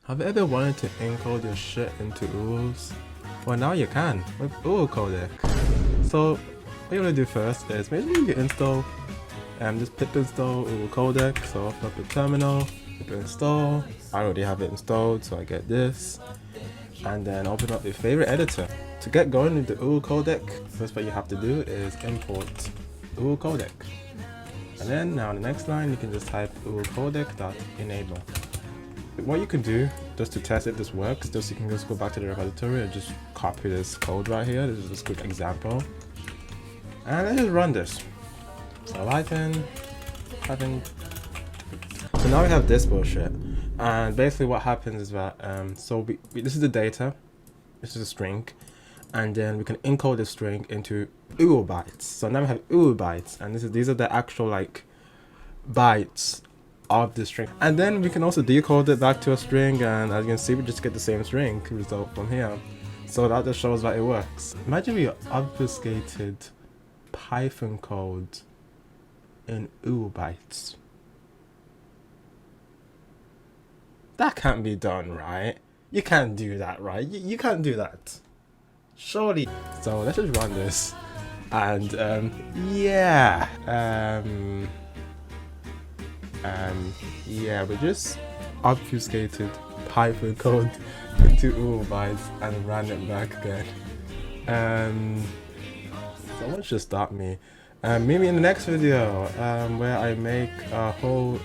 Have you ever wanted to encode your shit into uwus? Well, now you can with uwu-codec. So what you want to do first is make sure you install just pip install uwu-codec. So open up the terminal, pip install. I already have it installed, so I get this, and then open up your favorite editor. To get going with the uwu-codec, first what you have to do is import uwu-codec, and then now on the next line you can just type uwu-codec.enable. What you can do just to test if this works, just you can just go back to the repository and just copy this code right here. This is just a quick example, and let's just run this. So Ryzen. So now we have this bullshit, and basically what happens is that this is the data, this is a string, and then we can encode the string into uwu bytes. So now we have uwu bytes, and these are the actual like bytes of the string, and then we can also decode it back to a string, and as you can see we just get the same string result from here. So that just shows that it works. Imagine we obfuscated Python code in uwu bytes. That can't be done, right? You can't do that, right? You can't do that, surely. So let's just run this, and yeah, we just obfuscated Python code into uwu bytes and ran it back again. Someone should stop me. Maybe in the next video where I make a whole